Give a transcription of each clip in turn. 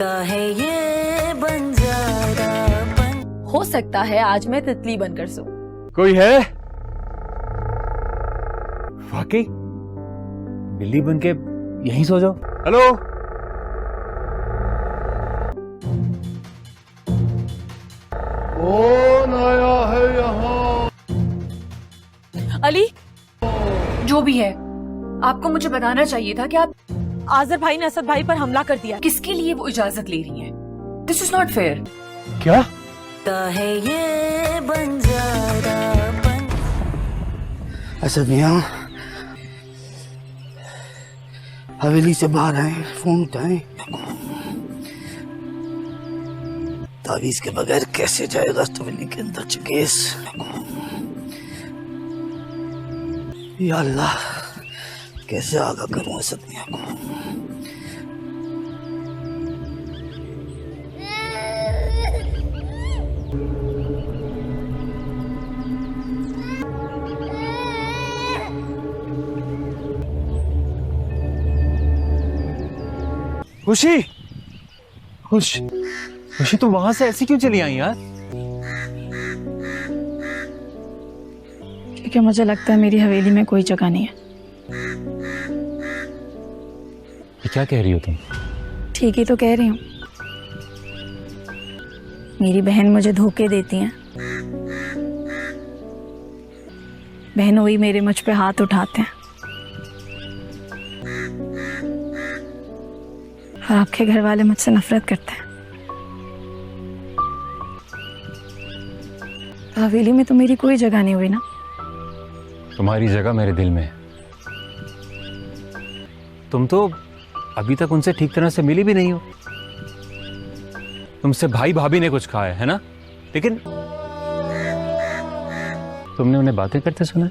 है ये बंजारापन। हो सकता है आज मैं तितली बनकर सो। कोई है? वाकई बिल्ली बन के यहीं सो जाओ। हेलो, कौन आया है यहाँ? अली, जो भी है, आपको मुझे बताना चाहिए था कि आप आजर भाई ने असद भाई पर हमला कर दिया। किसके लिए वो इजाजत ले रही हैं? This is not fair. क्या? है ये बंजारापन। असद मियां हवेली से बाहर आए, फोन उठाए। तावीज के बगैर कैसे जाएगा हवेली के अंदर केस? या अल्लाह, कैसे आगा करूं असद मियां को? खुशी, खुशी तुम वहां से ऐसी क्यों चली आई यार? क्योंकि मुझे लगता है मेरी हवेली में कोई जगह नहीं है। ये क्या कह रही हो तुम? ठीक ही तो कह रही हूँ। मेरी बहन मुझे धोखे देती हैं। बहनों ही मेरे मुझ पे हाथ उठाते हैं। और आपके घर वाले मुझसे नफरत करते हैं। हवेली में तो मेरी कोई जगह नहीं हुई ना। तुम्हारी जगह मेरे दिल में है। तुम तो अभी तक उनसे ठीक तरह से मिली भी नहीं हो। तुमसे भाई भाभी ने कुछ कहा है ना? लेकिन तुमने उन्हें बातें करते सुना?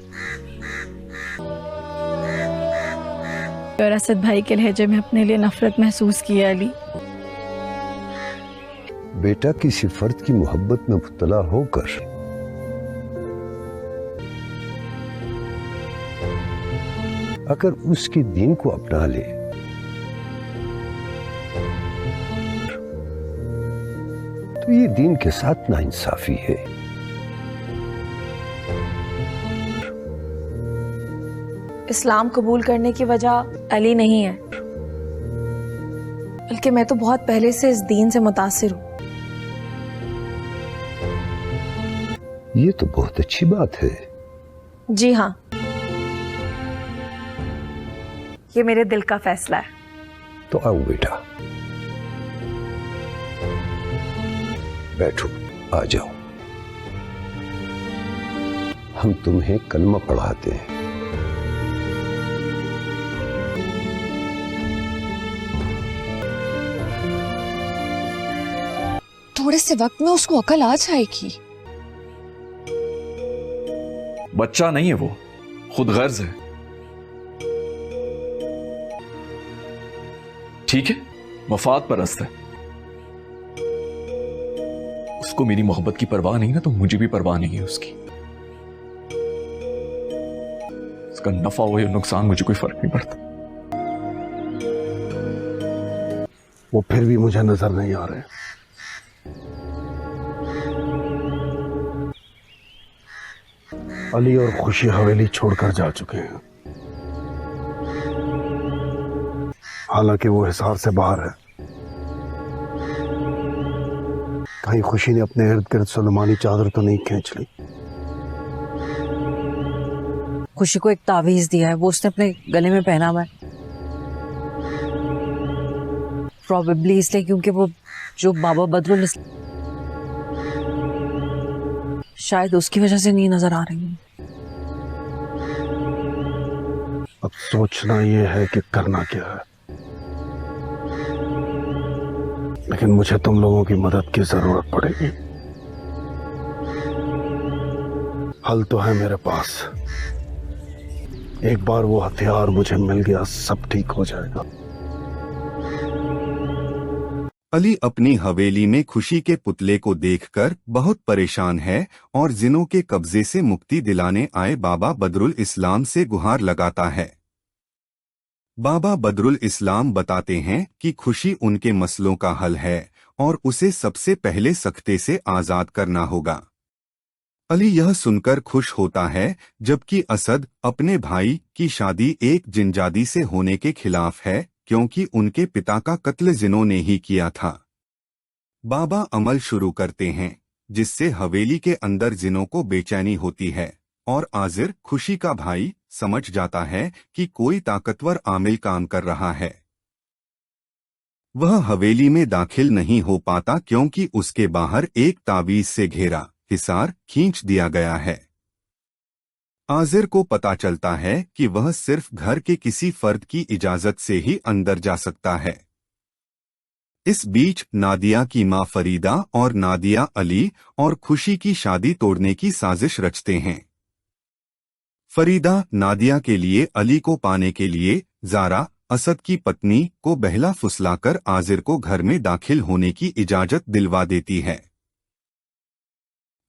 और असद भाई के लहजे में अपने लिए नफरत महसूस की है। अली, बेटा किसी फर्द की मोहब्बत में मुब्तला होकर अगर उसके दीन को अपना ले तो ये दीन के साथ नाइंसाफी है। इस्लाम कबूल करने की वजह अली नहीं है, बल्कि मैं तो बहुत पहले से इस दीन से मुतासिर हूँ। ये तो बहुत अच्छी बात है। जी हाँ, ये मेरे दिल का फैसला है। तो आओ बेटा, बैठो, आ जाओ। हम तुम्हें कलमा पढ़ाते हैं। थोड़े से वक्त में उसको अकल आ जाएगी। बच्चा नहीं है वो, खुद गर्ज है। ठीक है, मफाद परस्त है। उसको मेरी मोहब्बत की परवाह नहीं ना, तो मुझे भी परवाह नहीं है उसकी। उसका नफा हो या नुकसान मुझे कोई फर्क नहीं पड़ता। वो फिर भी मुझे नजर नहीं आ रहे। अली और खुशी हवेली छोड़कर जा चुके हैं। हालांकि वो हिसार से बाहर है। कहीं खुशी ने अपने इर्द गिर्द सुलेमानी चादर तो नहीं खींच ली? खुशी को एक तावीज दिया है, वो उसने अपने गले में पहना हुआ है। प्रोबेबली इसलिए क्योंकि वो जो बाबा बदरुल शायद उसकी वजह से नहीं नजर आ रही है। अब सोचना ये है कि करना क्या है। लेकिन मुझे तुम लोगों की मदद की जरूरत पड़ेगी। हल तो है मेरे पास। एक बार वो हथियार मुझे मिल गया, सब ठीक हो जाएगा। अली अपनी हवेली में खुशी के पुतले को देखकर बहुत परेशान है और जिनों के कब्जे से मुक्ति दिलाने आए बाबा बदरुल इस्लाम से गुहार लगाता है। बाबा बदरुल इस्लाम बताते हैं कि खुशी उनके मसलों का हल है और उसे सबसे पहले सख्ते से आजाद करना होगा। अली यह सुनकर खुश होता है जबकि असद अपने भाई की शादी एक जिनजादी से होने के खिलाफ है क्योंकि उनके पिता का कत्ल जिनों ने ही किया था। बाबा अमल शुरू करते हैं जिससे हवेली के अंदर जिनों को बेचैनी होती है और आजिर खुशी का भाई समझ जाता है कि कोई ताकतवर आमिल काम कर रहा है। वह हवेली में दाखिल नहीं हो पाता क्योंकि उसके बाहर एक ताबीज से घेरा हिसार खींच दिया गया है। आजिर को पता चलता है कि वह सिर्फ घर के किसी फर्द की इजाजत से ही अंदर जा सकता है। इस बीच नादिया की मां फरीदा और नादिया अली और खुशी की शादी तोड़ने की साजिश रचते हैं। फरीदा नादिया के लिए अली को पाने के लिए ज़ारा असद की पत्नी को बहला फुसलाकर आजिर को घर में दाखिल होने की इजाजत दिलवा देती है।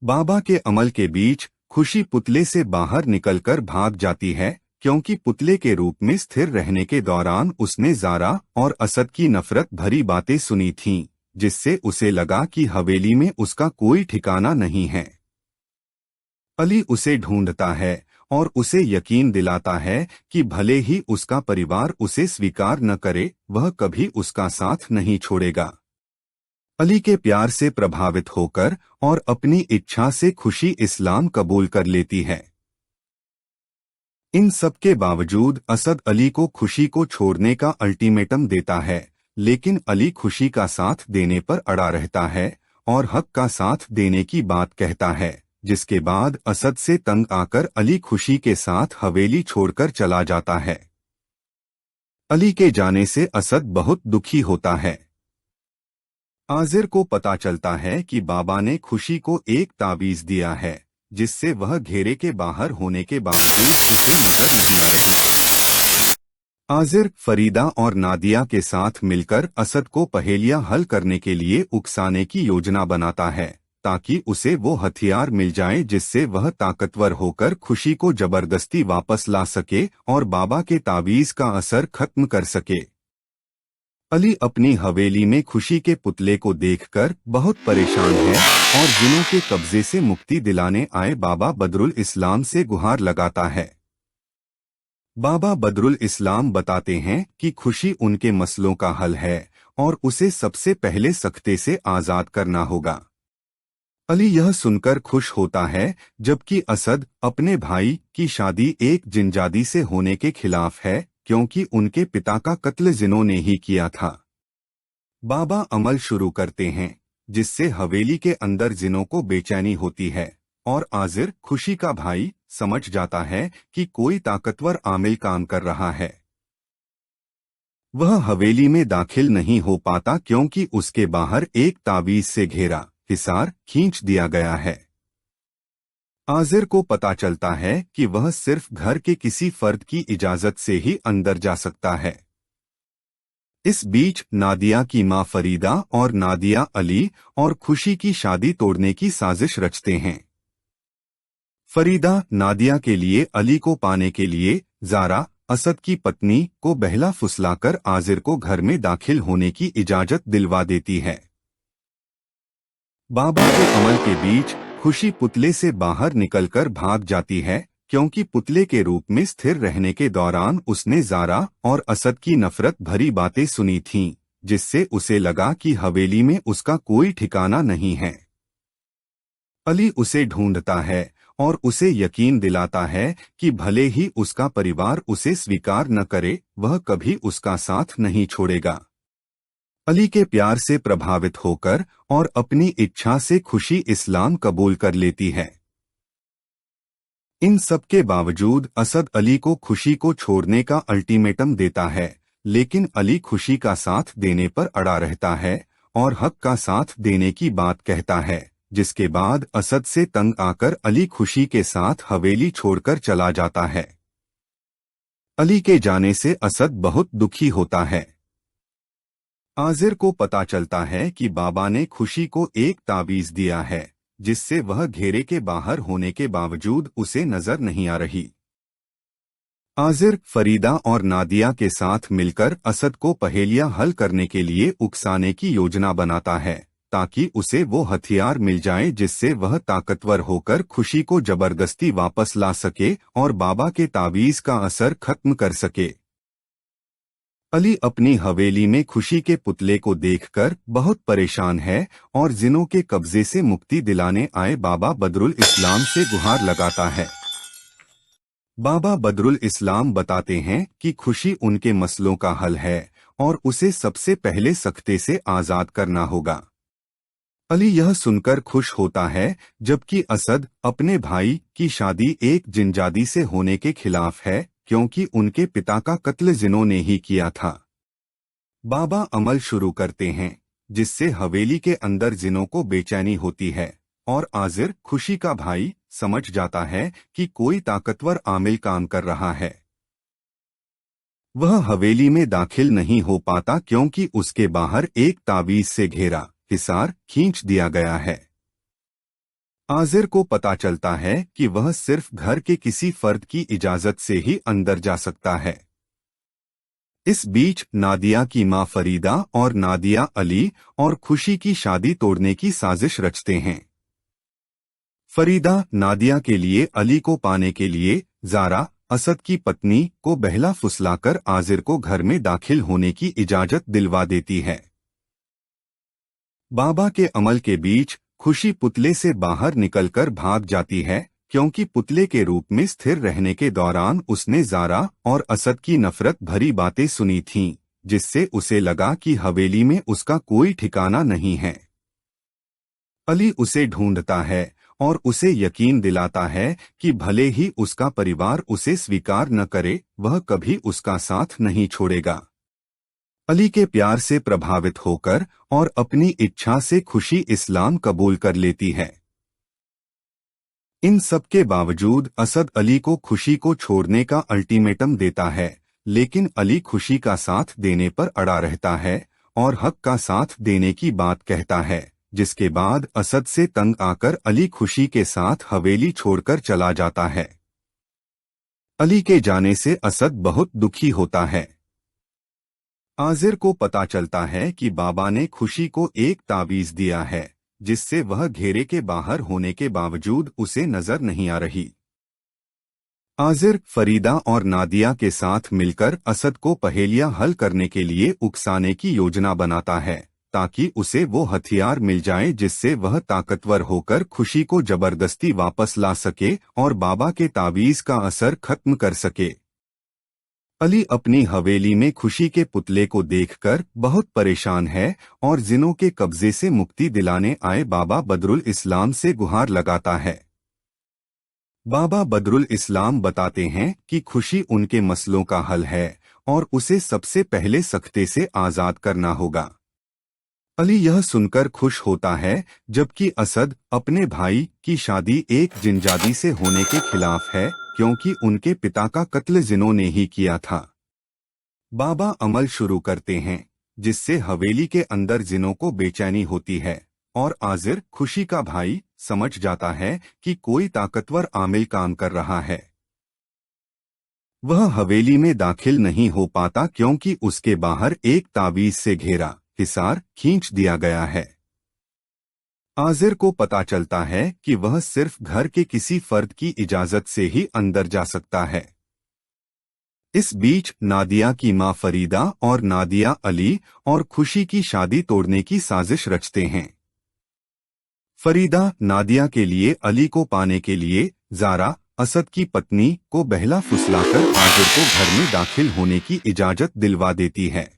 बाबा के अमल के बीच खुशी पुतले से बाहर निकलकर भाग जाती है क्योंकि पुतले के रूप में स्थिर रहने के दौरान उसने ज़ारा और असद की नफरत भरी बातें सुनी थीं, जिससे उसे लगा कि हवेली में उसका कोई ठिकाना नहीं है। अली उसे ढूंढता है और उसे यकीन दिलाता है कि भले ही उसका परिवार उसे स्वीकार न करे, वह कभी उसका साथ नहीं छोड़ेगा। अली के प्यार से प्रभावित होकर और अपनी इच्छा से खुशी इस्लाम कबूल कर लेती है। इन सब के बावजूद असद अली को खुशी को छोड़ने का अल्टीमेटम देता है, लेकिन अली खुशी का साथ देने पर अड़ा रहता है और हक का साथ देने की बात कहता है, जिसके बाद असद से तंग आकर अली खुशी के साथ हवेली छोड़कर चला जाता है। अली के जाने से असद बहुत दुखी होता है। आजिर को पता चलता है कि बाबा ने खुशी को एक तावीज दिया है जिससे वह घेरे के बाहर होने के बावजूद उसे नजर नहीं आ रही। आजिर फरीदा और नादिया के साथ मिलकर असद को पहेलियां हल करने के लिए उकसाने की योजना बनाता है ताकि उसे वो हथियार मिल जाए जिससे वह ताकतवर होकर खुशी को जबरदस्ती वापस ला सके और बाबा के तावीज का असर खत्म कर सके। अली अपनी हवेली में खुशी के पुतले को देखकर बहुत परेशान है और जिनों के कब्जे से मुक्ति दिलाने आए बाबा बदरुल इस्लाम से गुहार लगाता है। बाबा बदरुल इस्लाम बताते हैं कि खुशी उनके मसलों का हल है और उसे सबसे पहले सख्ते से आजाद करना होगा। अली यह सुनकर खुश होता है जबकि असद अपने भाई की शादी एक जिनजादी से होने के खिलाफ है क्योंकि उनके पिता का कत्ल जिनों ने ही किया था। बाबा अमल शुरू करते हैं जिससे हवेली के अंदर जिनों को बेचैनी होती है और आजिर खुशी का भाई समझ जाता है कि कोई ताकतवर आमिल काम कर रहा है। वह हवेली में दाखिल नहीं हो पाता क्योंकि उसके बाहर एक तावीज से घेरा हिसार खींच दिया गया है। आजिर को पता चलता है कि वह सिर्फ घर के किसी फर्द की इजाजत से ही अंदर जा सकता है। इस बीच नादिया की मां फरीदा और नादिया अली और खुशी की शादी तोड़ने की साजिश रचते हैं। फरीदा नादिया के लिए अली को पाने के लिए ज़ारा असद की पत्नी को बहला फुसलाकर आजिर को घर में दाखिल होने की इजाजत दिलवा देती है। बाबा के अमल के बीच खुशी पुतले से बाहर निकलकर भाग जाती है क्योंकि पुतले के रूप में स्थिर रहने के दौरान उसने ज़ारा और असद की नफरत भरी बातें सुनी थीं, जिससे उसे लगा कि हवेली में उसका कोई ठिकाना नहीं है। अली उसे ढूंढता है और उसे यकीन दिलाता है कि भले ही उसका परिवार उसे स्वीकार न करे, वह कभी उसका साथ नहीं छोड़ेगा। अली के प्यार से प्रभावित होकर और अपनी इच्छा से खुशी इस्लाम कबूल कर लेती है। इन सब के बावजूद असद अली को खुशी को छोड़ने का अल्टीमेटम देता है, लेकिन अली खुशी का साथ देने पर अड़ा रहता है और हक का साथ देने की बात कहता है, जिसके बाद असद से तंग आकर अली खुशी के साथ हवेली छोड़कर चला जाता है। अली के जाने से असद बहुत दुखी होता है। आजिर को पता चलता है कि बाबा ने खुशी को एक तावीज दिया है जिससे वह घेरे के बाहर होने के बावजूद उसे नजर नहीं आ रही। आजिर फरीदा और नादिया के साथ मिलकर असद को पहेलियां हल करने के लिए उकसाने की योजना बनाता है ताकि उसे वो हथियार मिल जाए जिससे वह ताकतवर होकर खुशी को जबरदस्ती वापस ला सके और बाबा के तावीज का असर खत्म कर सके। अली अपनी हवेली में खुशी के पुतले को देखकर बहुत परेशान है और जिनों के कब्जे से मुक्ति दिलाने आए बाबा बदरुल इस्लाम से गुहार लगाता है। बाबा बदरुल इस्लाम बताते हैं कि खुशी उनके मसलों का हल है और उसे सबसे पहले सख्ते से आजाद करना होगा। अली यह सुनकर खुश होता है जबकि असद अपने भाई की शादी एक जिनजादी से होने के खिलाफ है क्योंकि उनके पिता का कत्ल जिनों ने ही किया था। बाबा अमल शुरू करते हैं जिससे हवेली के अंदर जिनों को बेचैनी होती है और आजिर खुशी का भाई समझ जाता है कि कोई ताकतवर आमिल काम कर रहा है। वह हवेली में दाखिल नहीं हो पाता क्योंकि उसके बाहर एक तावीज से घेरा हिसार खींच दिया गया है। आजिर को पता चलता है कि वह सिर्फ घर के किसी फर्द की इजाजत से ही अंदर जा सकता है। इस बीच नादिया की मां फरीदा और नादिया अली और खुशी की शादी तोड़ने की साजिश रचते हैं। फरीदा नादिया के लिए अली को पाने के लिए जारा असद की पत्नी को बहला फुसलाकर आजिर को घर में दाखिल होने की इजाजत दिलवा देती है। बाबा के अमल के बीच खुशी पुतले से बाहर निकलकर भाग जाती है क्योंकि पुतले के रूप में स्थिर रहने के दौरान उसने जारा और असद की नफरत भरी बातें सुनी थीं, जिससे उसे लगा कि हवेली में उसका कोई ठिकाना नहीं है। अली उसे ढूंढता है और उसे यकीन दिलाता है कि भले ही उसका परिवार उसे स्वीकार न करे, वह कभी उसका साथ नहीं छोड़ेगा। अली के प्यार से प्रभावित होकर और अपनी इच्छा से खुशी इस्लाम कबूल कर लेती है। इन सब के बावजूद असद अली को खुशी को छोड़ने का अल्टीमेटम देता है, लेकिन अली खुशी का साथ देने पर अड़ा रहता है और हक का साथ देने की बात कहता है, जिसके बाद असद से तंग आकर अली खुशी के साथ हवेली छोड़कर चला जाता है। अली के जाने से असद बहुत दुखी होता है। आजिर को पता चलता है कि बाबा ने खुशी को एक तावीज दिया है जिससे वह घेरे के बाहर होने के बावजूद उसे नजर नहीं आ रही। आजिर फरीदा और नादिया के साथ मिलकर असद को पहेलियां हल करने के लिए उकसाने की योजना बनाता है ताकि उसे वो हथियार मिल जाए जिससे वह ताकतवर होकर खुशी को जबरदस्ती वापस ला सके और बाबा के तावीज का असर खत्म कर सके। अली अपनी हवेली में खुशी के पुतले को देखकर बहुत परेशान है और जिनों के कब्जे से मुक्ति दिलाने आए बाबा बदरुल इस्लाम से गुहार लगाता है। बाबा बदरुल इस्लाम बताते हैं कि खुशी उनके मसलों का हल है और उसे सबसे पहले सख्ते से आजाद करना होगा। अली यह सुनकर खुश होता है जबकि असद अपने भाई की शादी एक जिनजादी से होने के खिलाफ है क्योंकि उनके पिता का कत्ल जिनों ने ही किया था। बाबा अमल शुरू करते हैं जिससे हवेली के अंदर जिनों को बेचैनी होती है और आजिर खुशी का भाई समझ जाता है कि कोई ताकतवर आमिल काम कर रहा है। वह हवेली में दाखिल नहीं हो पाता क्योंकि उसके बाहर एक तावीज से घेरा हिसार खींच दिया गया है। आजिर को पता चलता है कि वह सिर्फ घर के किसी फर्द की इजाजत से ही अंदर जा सकता है। इस बीच नादिया की मां फरीदा और नादिया अली और खुशी की शादी तोड़ने की साजिश रचते हैं। फरीदा नादिया के लिए अली को पाने के लिए जारा असद की पत्नी को बहला फुसलाकर आजिर को घर में दाखिल होने की इजाजत दिलवा देती है।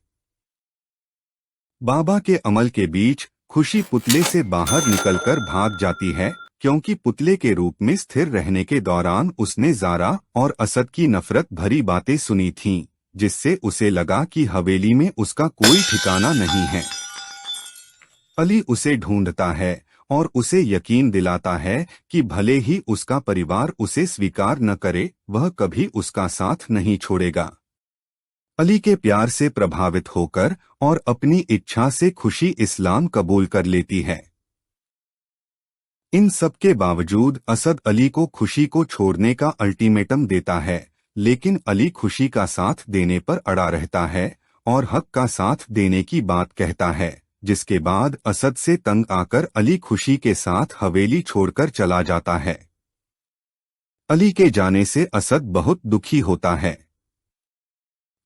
बाबा के अमल के बीच खुशी पुतले से बाहर निकलकर भाग जाती है क्योंकि पुतले के रूप में स्थिर रहने के दौरान उसने जारा और असद की नफरत भरी बातें सुनी थीं, जिससे उसे लगा कि हवेली में उसका कोई ठिकाना नहीं है। अली उसे ढूंढता है और उसे यकीन दिलाता है कि भले ही उसका परिवार उसे स्वीकार न करे, वह कभी उसका साथ नहीं छोड़ेगा। अली के प्यार से प्रभावित होकर और अपनी इच्छा से खुशी इस्लाम कबूल कर लेती है। इन सब के बावजूद असद अली को खुशी को छोड़ने का अल्टीमेटम देता है लेकिन अली खुशी का साथ देने पर अड़ा रहता है और हक का साथ देने की बात कहता है, जिसके बाद असद से तंग आकर अली खुशी के साथ हवेली छोड़कर चला जाता है। अली के जाने से असद बहुत दुखी होता है।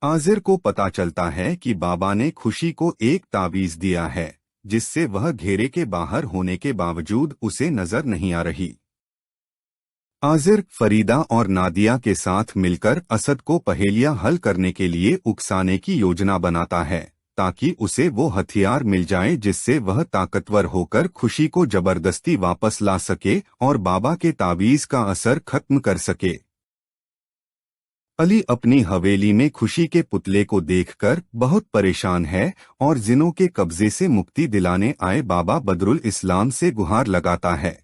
आजिर को पता चलता है कि बाबा ने खुशी को एक तावीज दिया है, जिससे वह घेरे के बाहर होने के बावजूद उसे नजर नहीं आ रही। आजिर फरीदा और नादिया के साथ मिलकर असद को पहेलियां हल करने के लिए उकसाने की योजना बनाता है, ताकि उसे वो हथियार मिल जाए जिससे वह ताकतवर होकर खुशी को जबरदस्ती वापस ला सके और बाबा के तावीज का असर खत्म कर सके। अली अपनी हवेली में खुशी के पुतले को देखकर बहुत परेशान है और जिनों के कब्जे से मुक्ति दिलाने आए बाबा बदरुल इस्लाम से गुहार लगाता है।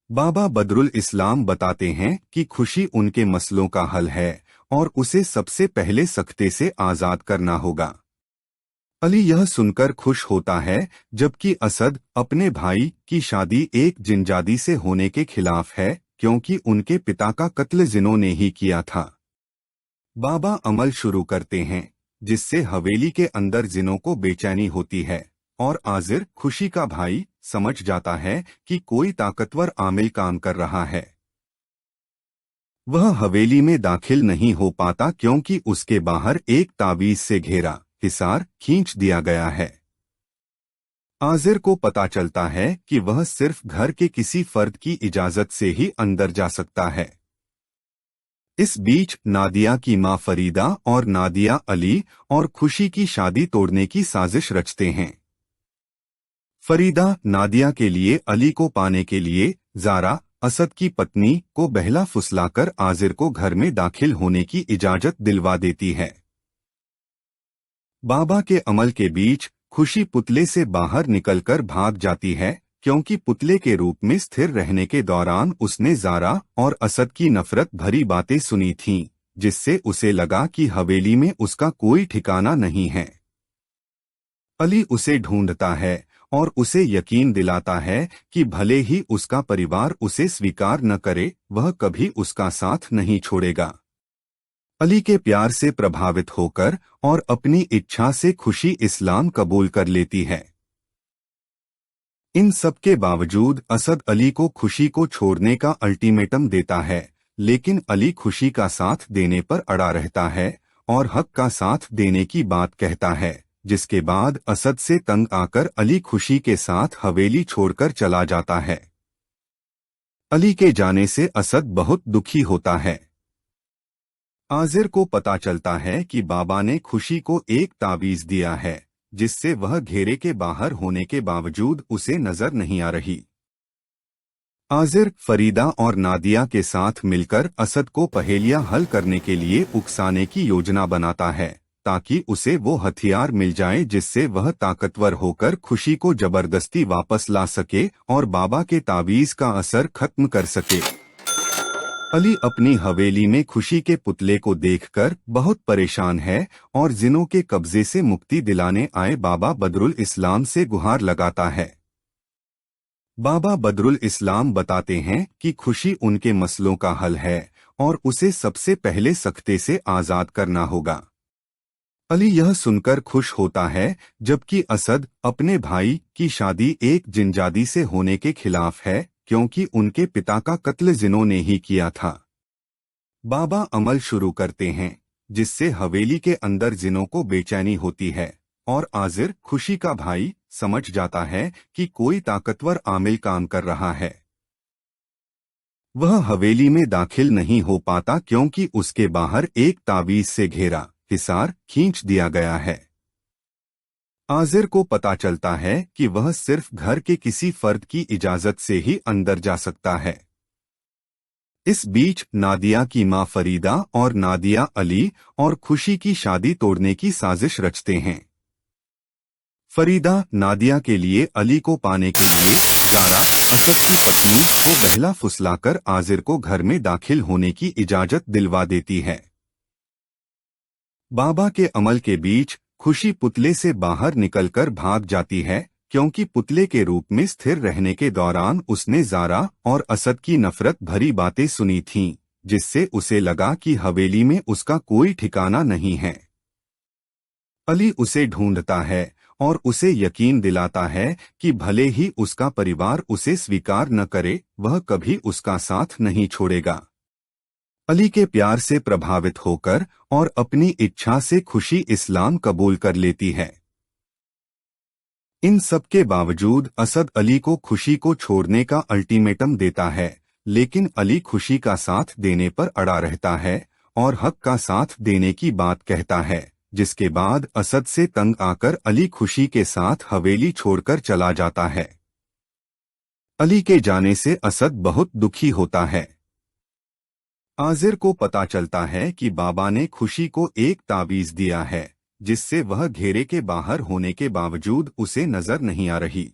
बाबा बदरुल इस्लाम बताते हैं कि खुशी उनके मसलों का हल है और उसे सबसे पहले सख्ते से आजाद करना होगा। अली यह सुनकर खुश होता है, जबकि असद अपने भाई की शादी एक जिनजादी से होने के खिलाफ है, क्योंकि उनके पिता का कत्ल जिनों ने ही किया था। बाबा अमल शुरू करते हैं, जिससे हवेली के अंदर जिनों को बेचैनी होती है और आजिर खुशी का भाई समझ जाता है कि कोई ताकतवर आमिल काम कर रहा है। वह हवेली में दाखिल नहीं हो पाता क्योंकि उसके बाहर एक तावीज से घेरा हिसार खींच दिया गया है। आजिर को पता चलता है कि वह सिर्फ घर के किसी फर्द की इजाजत से ही अंदर जा सकता है। इस बीच नादिया की मां फरीदा और नादिया अली और खुशी की शादी तोड़ने की साजिश रचते हैं। फरीदा नादिया के लिए अली को पाने के लिए ज़ारा असद की पत्नी को बहला फुसलाकर आजिर को घर में दाखिल होने की इजाजत दिलवा देती है। बाबा के अमल के बीच खुशी पुतले से बाहर निकलकर भाग जाती है, क्योंकि पुतले के रूप में स्थिर रहने के दौरान उसने ज़ारा और असद की नफरत भरी बातें सुनी थीं, जिससे उसे लगा कि हवेली में उसका कोई ठिकाना नहीं है। अली उसे ढूंढता है और उसे यकीन दिलाता है कि भले ही उसका परिवार उसे स्वीकार न करे, वह कभी उसका साथ नहीं छोड़ेगा। अली के प्यार से प्रभावित होकर और अपनी इच्छा से खुशी इस्लाम कबूल कर लेती है। इन सब के बावजूद असद अली को खुशी को छोड़ने का अल्टीमेटम देता है, लेकिन अली खुशी का साथ देने पर अड़ा रहता है और हक का साथ देने की बात कहता है, जिसके बाद असद से तंग आकर अली खुशी के साथ हवेली छोड़कर चला जाता है। अली के जाने से असद बहुत दुखी होता है। आजिर को पता चलता है कि बाबा ने खुशी को एक तावीज दिया है, जिससे वह घेरे के बाहर होने के बावजूद उसे नजर नहीं आ रही। आजिर फरीदा और नादिया के साथ मिलकर असद को पहेलियां हल करने के लिए उकसाने की योजना बनाता है, ताकि उसे वो हथियार मिल जाए जिससे वह ताकतवर होकर खुशी को जबरदस्ती वापस ला सके और बाबा के तावीज का असर खत्म कर सके। अली अपनी हवेली में खुशी के पुतले को देखकर बहुत परेशान है और जिनों के कब्जे से मुक्ति दिलाने आए बाबा बदरुल इस्लाम से गुहार लगाता है। बाबा बदरुल इस्लाम बताते हैं कि खुशी उनके मसलों का हल है और उसे सबसे पहले सख्ते से आजाद करना होगा। अली यह सुनकर खुश होता है, जबकि असद अपने भाई की शादी एक जिनजादी से होने के खिलाफ है, क्योंकि उनके पिता का कत्ल जिनों ने ही किया था। बाबा अमल शुरू करते हैं, जिससे हवेली के अंदर जिनों को बेचैनी होती है और आजिर खुशी का भाई समझ जाता है कि कोई ताकतवर आमिल काम कर रहा है। वह हवेली में दाखिल नहीं हो पाता क्योंकि उसके बाहर एक तावीज से घेरा हिसार खींच दिया गया है। आजिर को पता चलता है कि वह सिर्फ घर के किसी फर्द की इजाजत से ही अंदर जा सकता है। इस बीच नादिया की मां फरीदा और नादिया अली और खुशी की शादी तोड़ने की साजिश रचते हैं। फरीदा नादिया के लिए अली को पाने के लिए ज़ारा असद की पत्नी को बहला फुसलाकर आजिर को घर में दाखिल होने की इजाजत दिलवा देती है। बाबा के अमल के बीच खुशी पुतले से बाहर निकलकर भाग जाती है, क्योंकि पुतले के रूप में स्थिर रहने के दौरान उसने ज़ारा और असद की नफरत भरी बातें सुनी थीं, जिससे उसे लगा कि हवेली में उसका कोई ठिकाना नहीं है। अली उसे ढूंढता है और उसे यकीन दिलाता है कि भले ही उसका परिवार उसे स्वीकार न करे, वह कभी उसका साथ नहीं छोड़ेगा। अली के प्यार से प्रभावित होकर और अपनी इच्छा से खुशी इस्लाम कबूल कर लेती है। इन सब के बावजूद असद अली को खुशी को छोड़ने का अल्टीमेटम देता है, लेकिन अली खुशी का साथ देने पर अड़ा रहता है और हक का साथ देने की बात कहता है, जिसके बाद असद से तंग आकर अली खुशी के साथ हवेली छोड़कर चला जाता है। अली के जाने से असद बहुत दुखी होता है। आजिर को पता चलता है कि बाबा ने खुशी को एक तावीज दिया है, जिससे वह घेरे के बाहर होने के बावजूद उसे नजर नहीं आ रही।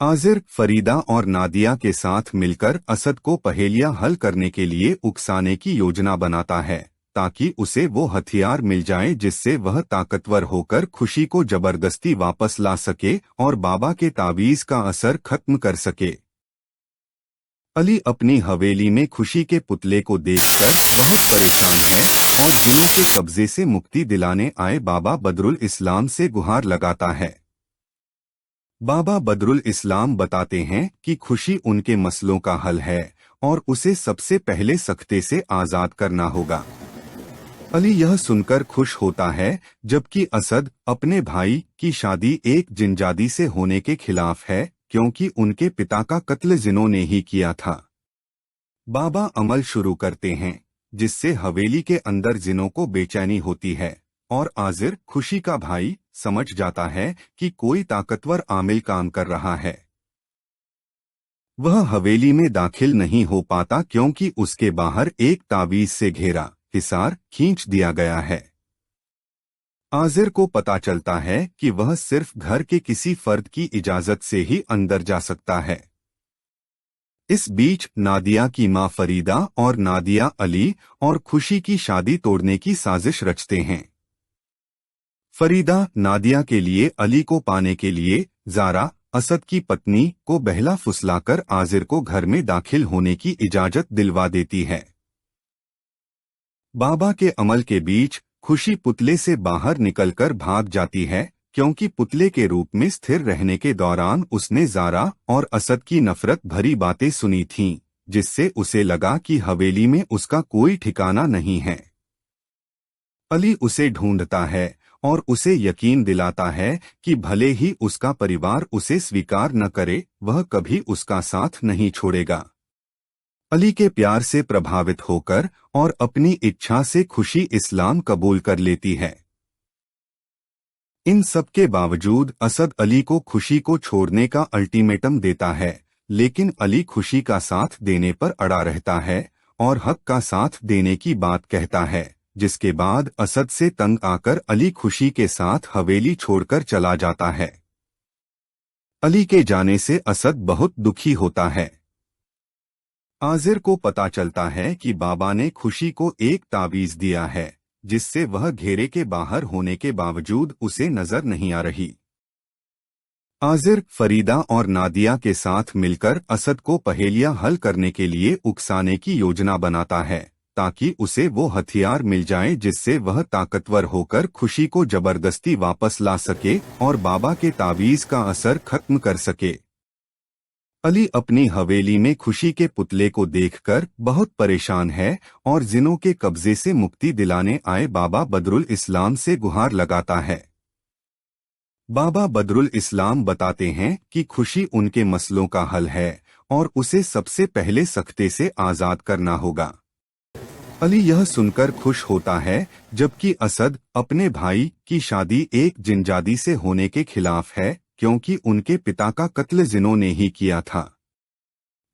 आजिर फरीदा और नादिया के साथ मिलकर असद को पहेलियां हल करने के लिए उकसाने की योजना बनाता है, ताकि उसे वो हथियार मिल जाए जिससे वह ताकतवर होकर खुशी को जबरदस्ती वापस ला सके और बाबा के तावीज का असर खत्म कर सके। अली अपनी हवेली में खुशी के पुतले को देखकर बहुत परेशान है और जिनों के कब्जे से मुक्ति दिलाने आए बाबा बदरुल इस्लाम से गुहार लगाता है। बाबा बदरुल इस्लाम बताते हैं कि खुशी उनके मसलों का हल है और उसे सबसे पहले सख्ते से आजाद करना होगा। अली यह सुनकर खुश होता है, जबकि असद अपने भाई की शादी एक जिनजादी से होने के खिलाफ है, क्योंकि उनके पिता का कत्ल जिनों ने ही किया था। बाबा अमल शुरू करते हैं, जिससे हवेली के अंदर जिनों को बेचैनी होती है और आजिर खुशी का भाई समझ जाता है कि कोई ताकतवर आमिल काम कर रहा है। वह हवेली में दाखिल नहीं हो पाता क्योंकि उसके बाहर एक तावीज से घेरा हिसार खींच दिया गया है। आजिर को पता चलता है कि वह सिर्फ घर के किसी फर्द की इजाजत से ही अंदर जा सकता है। इस बीच नादिया की मां फरीदा और नादिया अली और खुशी की शादी तोड़ने की साजिश रचते हैं। फरीदा नादिया के लिए अली को पाने के लिए ज़ारा असद की पत्नी को बहला फुसलाकर आजिर को घर में दाखिल होने की इजाजत दिलवा देती है। बाबा के अमल के बीच खुशी पुतले से बाहर निकलकर भाग जाती है, क्योंकि पुतले के रूप में स्थिर रहने के दौरान उसने ज़ारा और असद की नफरत भरी बातें सुनी थीं, जिससे उसे लगा कि हवेली में उसका कोई ठिकाना नहीं है। अली उसे ढूंढता है और उसे यकीन दिलाता है कि भले ही उसका परिवार उसे स्वीकार न करे, वह कभी उसका साथ नहीं छोड़ेगा। अली के प्यार से प्रभावित होकर और अपनी इच्छा से खुशी इस्लाम कबूल कर लेती है। इन सब के बावजूद असद अली को खुशी को छोड़ने का अल्टीमेटम देता है, लेकिन अली खुशी का साथ देने पर अड़ा रहता है और हक का साथ देने की बात कहता है, जिसके बाद असद से तंग आकर अली खुशी के साथ हवेली छोड़कर चला जाता है। अली के जाने से असद बहुत दुखी होता है। आजिर को पता चलता है कि बाबा ने खुशी को एक तावीज दिया है, जिससे वह घेरे के बाहर होने के बावजूद उसे नजर नहीं आ रही। आजिर फरीदा और नादिया के साथ मिलकर असद को पहेलियां हल करने के लिए उकसाने की योजना बनाता है, ताकि उसे वो हथियार मिल जाए जिससे वह ताकतवर होकर खुशी को जबरदस्ती वापस ला सके और बाबा के तावीज का असर खत्म कर सके। अली अपनी हवेली में खुशी के पुतले को देखकर बहुत परेशान है और जिनों के कब्जे से मुक्ति दिलाने आए बाबा बदरुल इस्लाम से गुहार लगाता है। बाबा बदरुल इस्लाम बताते हैं कि खुशी उनके मसलों का हल है और उसे सबसे पहले सख्ते से आजाद करना होगा। अली यह सुनकर खुश होता है, जबकि असद अपने भाई की शादी एक जिनजादी से होने के खिलाफ है, क्योंकि उनके पिता का कत्ल जिनों ने ही किया था।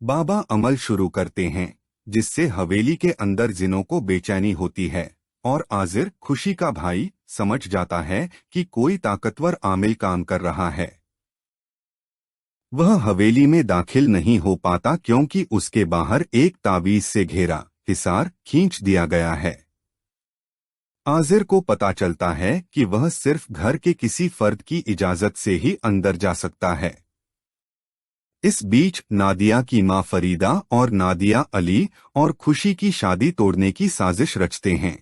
बाबा अमल शुरू करते हैं, जिससे हवेली के अंदर जिनों को बेचैनी होती है और आजिर खुशी का भाई समझ जाता है कि कोई ताकतवर आमिल काम कर रहा है। वह हवेली में दाखिल नहीं हो पाता क्योंकि उसके बाहर एक तावीज से घेरा हिसार खींच दिया गया है। आजिर को पता चलता है कि वह सिर्फ घर के किसी फर्द की इजाजत से ही अंदर जा सकता है। इस बीच नादिया की मां फरीदा और नादिया अली और खुशी की शादी तोड़ने की साजिश रचते हैं।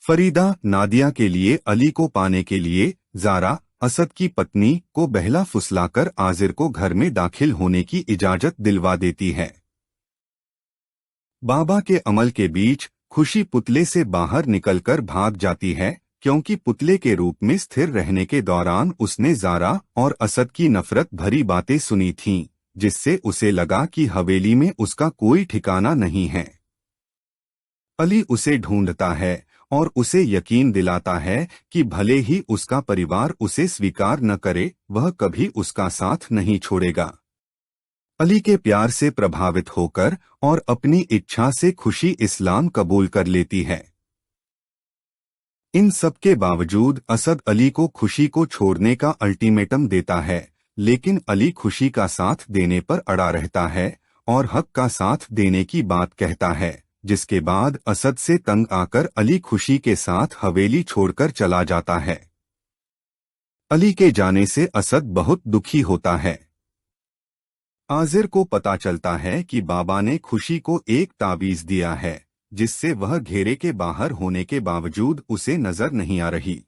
फरीदा नादिया के लिए अली को पाने के लिए जारा असद की पत्नी को बहला फुसलाकर आजिर को घर में दाखिल होने की इजाजत दिलवा देती है। बाबा के अमल के बीच खुशी पुतले से बाहर निकलकर भाग जाती है, क्योंकि पुतले के रूप में स्थिर रहने के दौरान उसने जारा और असद की नफरत भरी बातें सुनी थीं, जिससे उसे लगा कि हवेली में उसका कोई ठिकाना नहीं है। अली उसे ढूंढता है और उसे यकीन दिलाता है कि भले ही उसका परिवार उसे स्वीकार न करे, वह कभी उसका साथ नहीं छोड़ेगा। अली के प्यार से प्रभावित होकर और अपनी इच्छा से खुशी इस्लाम कबूल कर लेती है। इन सब के बावजूद असद अली को खुशी को छोड़ने का अल्टीमेटम देता है, लेकिन अली खुशी का साथ देने पर अड़ा रहता है और हक का साथ देने की बात कहता है, जिसके बाद असद से तंग आकर अली खुशी के साथ हवेली छोड़कर चला जाता है। अली के जाने से असद बहुत दुखी होता है। आजिर को पता चलता है कि बाबा ने खुशी को एक तावीज दिया है, जिससे वह घेरे के बाहर होने के बावजूद उसे नजर नहीं आ रही।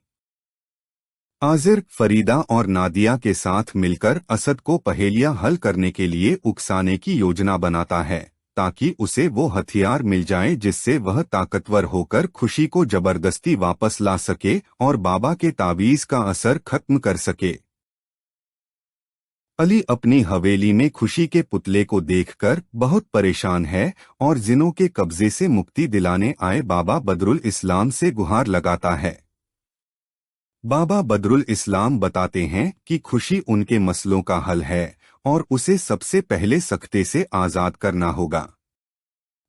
आजिर फरीदा और नादिया के साथ मिलकर असद को पहेलियां हल करने के लिए उकसाने की योजना बनाता है, ताकि उसे वो हथियार मिल जाए जिससे वह ताकतवर होकर खुशी को जबरदस्ती वापस ला सके और बाबा के तावीज का असर खत्म कर सके। अली अपनी हवेली में खुशी के पुतले को देखकर बहुत परेशान है और जिनों के कब्जे से मुक्ति दिलाने आए बाबा बदरुल इस्लाम से गुहार लगाता है। बाबा बदरुल इस्लाम बताते हैं कि खुशी उनके मसलों का हल है और उसे सबसे पहले सख्ते से आजाद करना होगा।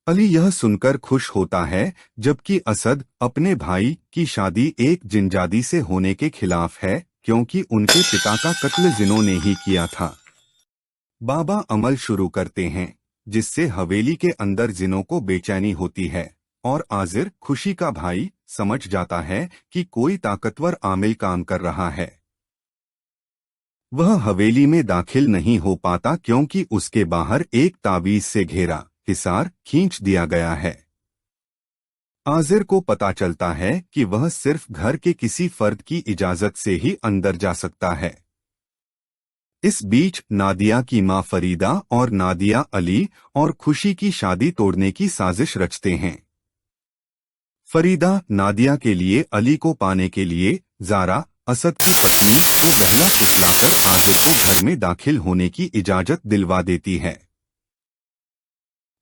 अली यह सुनकर खुश होता है, जबकि असद अपने भाई की शादी एक जिनजादी से होने के खिलाफ है, क्योंकि उनके पिता का कत्ल जिनों ने ही किया था। बाबा अमल शुरू करते हैं, जिससे हवेली के अंदर जिनों को बेचैनी होती है और आजिर खुशी का भाई समझ जाता है कि कोई ताकतवर आमिल काम कर रहा है। वह हवेली में दाखिल नहीं हो पाता, क्योंकि उसके बाहर एक तावीज से घेरा हिसार खींच दिया गया है। आजिर को पता चलता है कि वह सिर्फ घर के किसी फर्द की इजाजत से ही अंदर जा सकता है। इस बीच नादिया की मां फरीदा और नादिया अली और खुशी की शादी तोड़ने की साजिश रचते हैं। फरीदा नादिया के लिए अली को पाने के लिए जारा असद की पत्नी को बहला फुसलाकर आजिर को घर में दाखिल होने की इजाजत दिलवा देती है।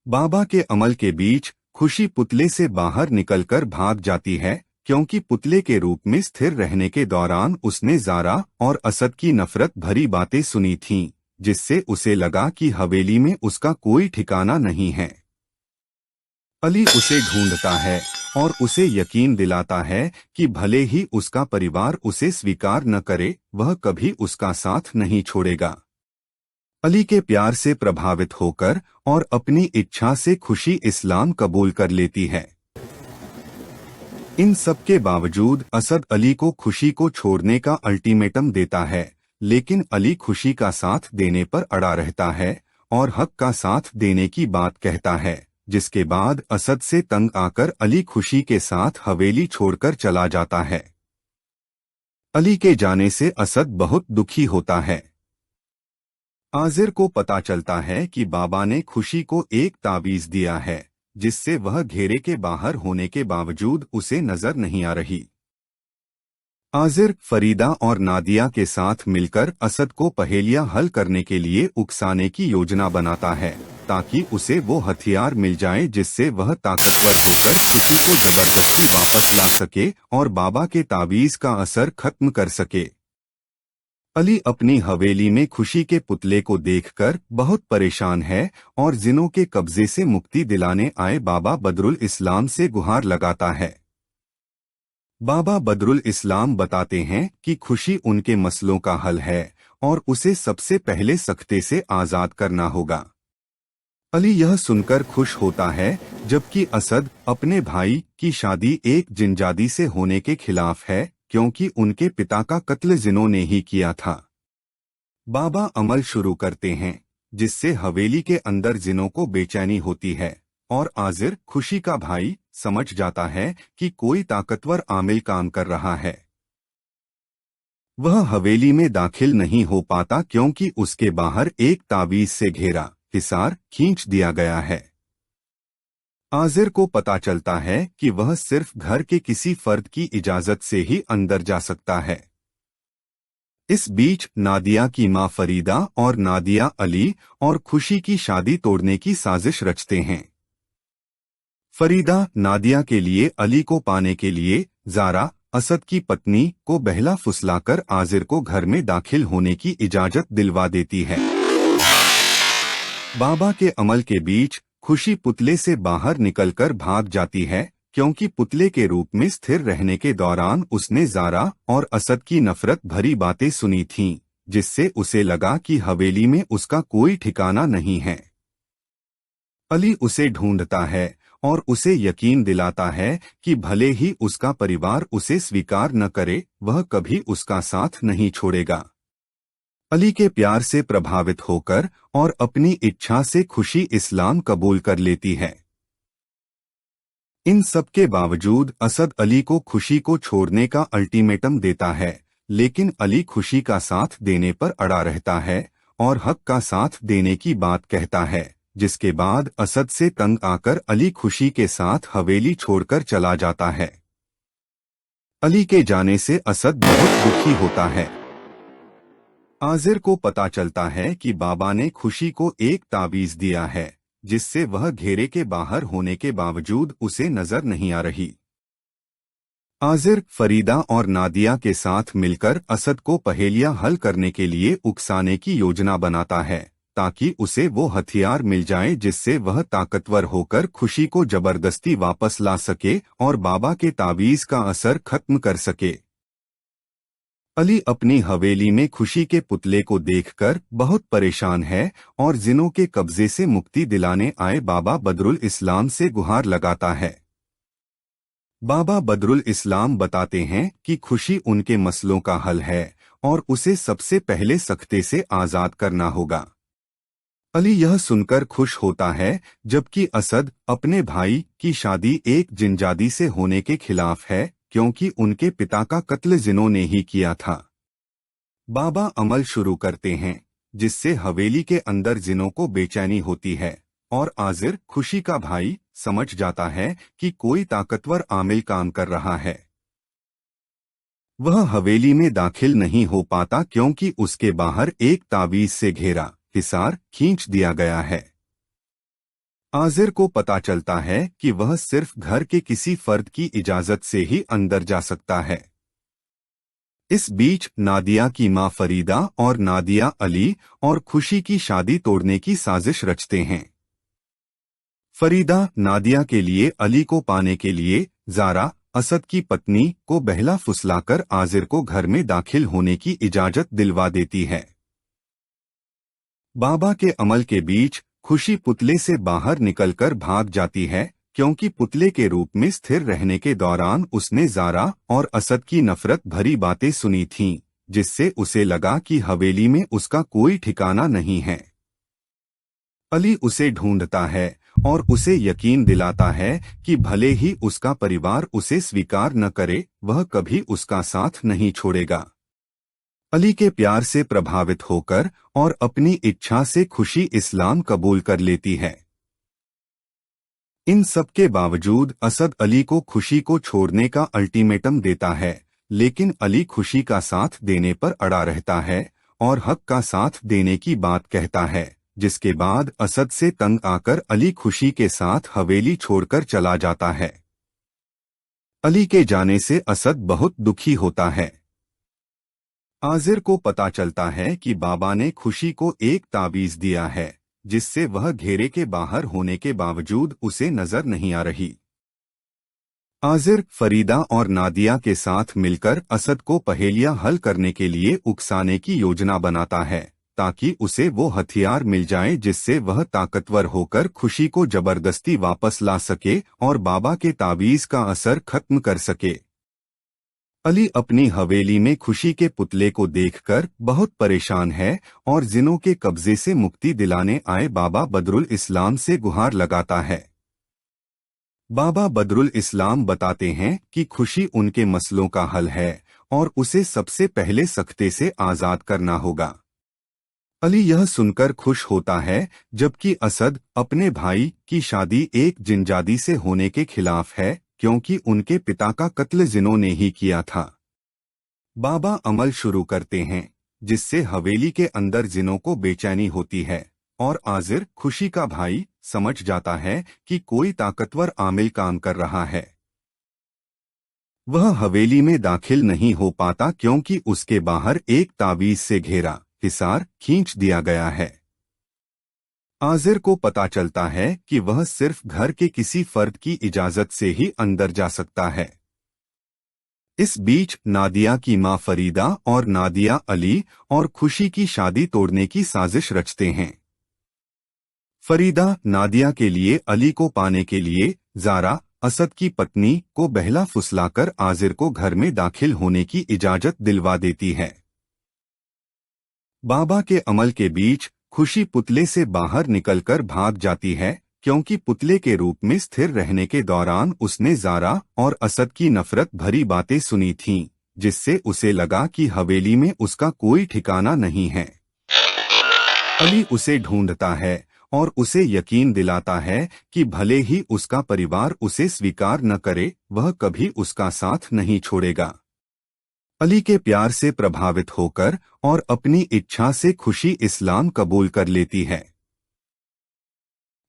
बाबा के अमल के बीच खुशी पुतले से बाहर निकलकर भाग जाती है, क्योंकि पुतले के रूप में स्थिर रहने के दौरान उसने जारा और असद की नफरत भरी बातें सुनी थीं, जिससे उसे लगा कि हवेली में उसका कोई ठिकाना नहीं है। अली उसे ढूंढता है और उसे यकीन दिलाता है कि भले ही उसका परिवार उसे स्वीकार न करे, वह कभी उसका साथ नहीं छोड़ेगा। अली के प्यार से प्रभावित होकर और अपनी इच्छा से खुशी इस्लाम कबूल कर लेती है। इन सब के बावजूद असद अली को खुशी को छोड़ने का अल्टीमेटम देता है, लेकिन अली खुशी का साथ देने पर अड़ा रहता है और हक का साथ देने की बात कहता है, जिसके बाद असद से तंग आकर अली खुशी के साथ हवेली छोड़कर चला जाता है। अली के जाने से असद बहुत दुखी होता है। आजिर को पता चलता है कि बाबा ने खुशी को एक तावीज दिया है, जिससे वह घेरे के बाहर होने के बावजूद उसे नजर नहीं आ रही। आजिर फरीदा और नादिया के साथ मिलकर असद को पहेलियां हल करने के लिए उकसाने की योजना बनाता है, ताकि उसे वो हथियार मिल जाए जिससे वह ताकतवर होकर खुशी को जबरदस्ती वापस ला सके और बाबा के तावीज का असर खत्म कर सके। अली अपनी हवेली में खुशी के पुतले को देखकर बहुत परेशान है और जिनों के कब्जे से मुक्ति दिलाने आए बाबा बदरुल इस्लाम से गुहार लगाता है। बाबा बदरुल इस्लाम बताते हैं कि खुशी उनके मसलों का हल है और उसे सबसे पहले सख्ते से आजाद करना होगा। अली यह सुनकर खुश होता है, जबकि असद अपने भाई की शादी एक जिनजादी से होने के खिलाफ है, क्योंकि उनके पिता का कत्ल जिनों ने ही किया था। बाबा अमल शुरू करते हैं, जिससे हवेली के अंदर जिनों को बेचैनी होती है और आजिर खुशी का भाई समझ जाता है कि कोई ताकतवर आमिल काम कर रहा है। वह हवेली में दाखिल नहीं हो पाता क्योंकि उसके बाहर एक तावीज से घेरा हिसार खींच दिया गया है। आजिर को पता चलता है कि वह सिर्फ घर के किसी फर्द की इजाजत से ही अंदर जा सकता है। इस बीच नादिया की मां फरीदा और नादिया अली और खुशी की शादी तोड़ने की साजिश रचते हैं। फरीदा नादिया के लिए अली को पाने के लिए जारा असद की पत्नी को बहला फुसलाकर आजिर को घर में दाखिल होने की इजाजत दिलवा देती है। बाबा के अमल के बीच खुशी पुतले से बाहर निकलकर भाग जाती है क्योंकि पुतले के रूप में स्थिर रहने के दौरान उसने जारा और असद की नफरत भरी बातें सुनी थीं, जिससे उसे लगा कि हवेली में उसका कोई ठिकाना नहीं है। अली उसे ढूंढता है और उसे यकीन दिलाता है कि भले ही उसका परिवार उसे स्वीकार न करे, वह कभी उसका साथ नहीं छोड़ेगा। अली के प्यार से प्रभावित होकर और अपनी इच्छा से खुशी इस्लाम कबूल कर लेती है। इन सब के बावजूद असद अली को खुशी को छोड़ने का अल्टीमेटम देता है, लेकिन अली खुशी का साथ देने पर अड़ा रहता है और हक का साथ देने की बात कहता है, जिसके बाद असद से तंग आकर अली खुशी के साथ हवेली छोड़कर चला जाता है। अली के जाने से असद बहुत दुखी होता है। आजिर को पता चलता है कि बाबा ने खुशी को एक तावीज दिया है, जिससे वह घेरे के बाहर होने के बावजूद उसे नजर नहीं आ रही। आजिर फरीदा और नादिया के साथ मिलकर असद को पहेलियां हल करने के लिए उकसाने की योजना बनाता है, ताकि उसे वो हथियार मिल जाए जिससे वह ताकतवर होकर खुशी को जबरदस्ती वापस ला सके और बाबा के तावीज का असर खत्म कर सके। अली अपनी हवेली में खुशी के पुतले को देखकर बहुत परेशान है और जिनों के कब्जे से मुक्ति दिलाने आए बाबा बदरुल इस्लाम से गुहार लगाता है। बाबा बदरुल इस्लाम बताते हैं कि खुशी उनके मसलों का हल है और उसे सबसे पहले सख्ते से आजाद करना होगा। अली यह सुनकर खुश होता है, जबकि असद अपने भाई की शादी एक जिनजादी से होने के खिलाफ है, क्योंकि उनके पिता का कत्ल जिनों ने ही किया था। बाबा अमल शुरू करते हैं, जिससे हवेली के अंदर जिनों को बेचैनी होती है और आजिर खुशी का भाई समझ जाता है कि कोई ताकतवर आमिल काम कर रहा है। वह हवेली में दाखिल नहीं हो पाता क्योंकि उसके बाहर एक तावीज से घेरा हिसार खींच दिया गया है। आजिर को पता चलता है कि वह सिर्फ घर के किसी फर्द की इजाजत से ही अंदर जा सकता है। इस बीच नादिया की मां फरीदा और नादिया अली और खुशी की शादी तोड़ने की साजिश रचते हैं। फरीदा नादिया के लिए अली को पाने के लिए जारा असद की पत्नी को बहला फुसलाकर आजिर को घर में दाखिल होने की इजाजत दिलवा देती है। बाबा के अमल के बीच खुशी पुतले से बाहर निकलकर भाग जाती है क्योंकि पुतले के रूप में स्थिर रहने के दौरान उसने जारा और असद की नफरत भरी बातें सुनी थीं, जिससे उसे लगा कि हवेली में उसका कोई ठिकाना नहीं है। अली उसे ढूंढता है और उसे यकीन दिलाता है कि भले ही उसका परिवार उसे स्वीकार न करे, वह कभी उसका साथ नहीं छोड़ेगा। अली के प्यार से प्रभावित होकर और अपनी इच्छा से खुशी इस्लाम कबूल कर लेती है। इन सब के बावजूद असद अली को खुशी को छोड़ने का अल्टीमेटम देता है, लेकिन अली खुशी का साथ देने पर अड़ा रहता है और हक का साथ देने की बात कहता है, जिसके बाद असद से तंग आकर अली खुशी के साथ हवेली छोड़कर चला जाता है। अली के जाने से असद बहुत दुखी होता है। आजिर को पता चलता है कि बाबा ने खुशी को एक तावीज दिया है, जिससे वह घेरे के बाहर होने के बावजूद उसे नजर नहीं आ रही। आजिर फरीदा और नादिया के साथ मिलकर असद को पहेलियां हल करने के लिए उकसाने की योजना बनाता है, ताकि उसे वो हथियार मिल जाए जिससे वह ताकतवर होकर खुशी को जबरदस्ती वापस ला सके और बाबा के तावीज का असर खत्म कर सके। अली अपनी हवेली में खुशी के पुतले को देखकर बहुत परेशान है और जिनों के कब्जे से मुक्ति दिलाने आए बाबा बदरुल इस्लाम से गुहार लगाता है। बाबा बदरुल इस्लाम बताते हैं कि खुशी उनके मसलों का हल है और उसे सबसे पहले सख्ते से आजाद करना होगा। अली यह सुनकर खुश होता है, जबकि असद अपने भाई की शादी एक जिनजादी से होने के खिलाफ है, क्योंकि उनके पिता का कत्ल जिनों ने ही किया था। बाबा अमल शुरू करते हैं, जिससे हवेली के अंदर जिनों को बेचैनी होती है और आजिर, खुशी का भाई, समझ जाता है कि कोई ताकतवर आमिल काम कर रहा है। वह हवेली में दाखिल नहीं हो पाता क्योंकि उसके बाहर एक तावीज से घेरा हिसार खींच दिया गया है। आजिर को पता चलता है कि वह सिर्फ घर के किसी फर्द की इजाजत से ही अंदर जा सकता है। इस बीच नादिया की मां फरीदा और नादिया अली और खुशी की शादी तोड़ने की साजिश रचते हैं। फरीदा नादिया के लिए अली को पाने के लिए जारा, असद की पत्नी, को बहला फुसलाकर आजिर को घर में दाखिल होने की इजाजत दिलवा देती है। बाबा के अमल के बीच खुशी पुतले से बाहर निकलकर भाग जाती है, क्योंकि पुतले के रूप में स्थिर रहने के दौरान उसने जारा और असद की नफरत भरी बातें सुनी थीं, जिससे उसे लगा कि हवेली में उसका कोई ठिकाना नहीं है। अली उसे ढूंढता है और उसे यकीन दिलाता है कि भले ही उसका परिवार उसे स्वीकार न करे, वह कभी उसका साथ नहीं छोड़ेगा। अली के प्यार से प्रभावित होकर और अपनी इच्छा से खुशी इस्लाम कबूल कर लेती है।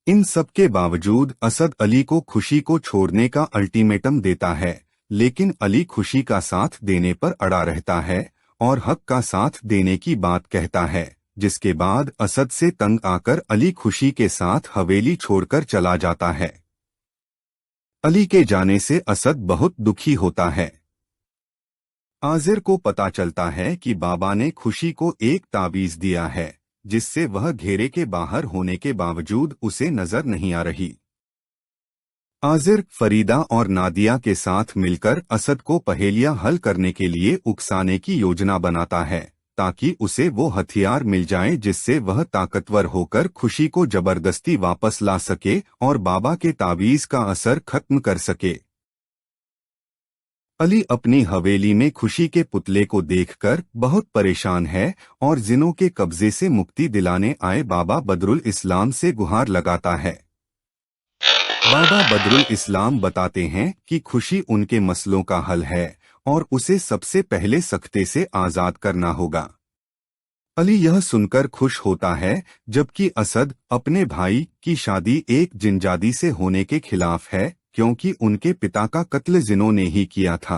इन सब के बावजूद असद अली को खुशी को छोड़ने का अल्टीमेटम देता है, लेकिन अली खुशी का साथ देने पर अड़ा रहता है और हक का साथ देने की बात कहता है, जिसके बाद असद से तंग आकर अली खुशी के साथ हवेली छोड़कर चला जाता है। अली के जाने से असद बहुत दुखी होता है। आजिर को पता चलता है कि बाबा ने खुशी को एक तावीज दिया है, जिससे वह घेरे के बाहर होने के बावजूद उसे नजर नहीं आ रही। आजिर फरीदा और नादिया के साथ मिलकर असद को पहेलियां हल करने के लिए उकसाने की योजना बनाता है, ताकि उसे वो हथियार मिल जाए जिससे वह ताकतवर होकर खुशी को जबरदस्ती वापस ला सके और बाबा के तावीज का असर खत्म कर सके। अली अपनी हवेली में खुशी के पुतले को देखकर बहुत परेशान है और जिनों के कब्जे से मुक्ति दिलाने आए बाबा बदरुल इस्लाम से गुहार लगाता है। बाबा बदरुल इस्लाम बताते हैं कि खुशी उनके मसलों का हल है और उसे सबसे पहले सख्ते से आजाद करना होगा। अली यह सुनकर खुश होता है, जबकि असद अपने भाई की शादी एक जिनजादी से होने के खिलाफ है, क्योंकि उनके पिता का कत्ल जिनों ने ही किया था।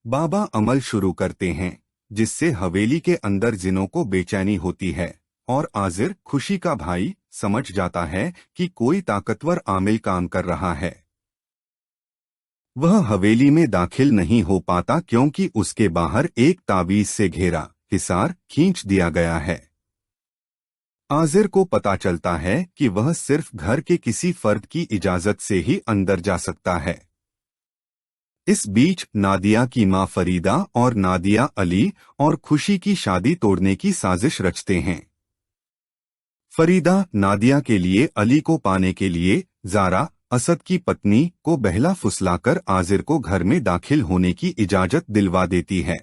बाबा अमल शुरू करते हैं, जिससे हवेली के अंदर जिनों को बेचैनी होती है और आजिर, खुशी का भाई, समझ जाता है कि कोई ताकतवर आमिल काम कर रहा है। वह हवेली में दाखिल नहीं हो पाता क्योंकि उसके बाहर एक तावीज से घेरा हिसार खींच दिया गया है। आजिर को पता चलता है कि वह सिर्फ घर के किसी फर्द की इजाजत से ही अंदर जा सकता है। इस बीच नादिया की मां फरीदा और नादिया अली और खुशी की शादी तोड़ने की साजिश रचते हैं। फरीदा नादिया के लिए अली को पाने के लिए जारा, असद की पत्नी, को बहला फुसलाकर आजिर को घर में दाखिल होने की इजाजत दिलवा देती है।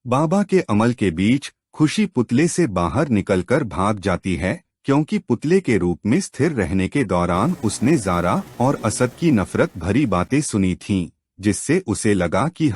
बाबा के अमल के बीच खुशी पुतले से बाहर निकलकर भाग जाती है, क्योंकि पुतले के रूप में स्थिर रहने के दौरान उसने जारा और असद की नफरत भरी बातें सुनी थीं, जिससे उसे लगा कि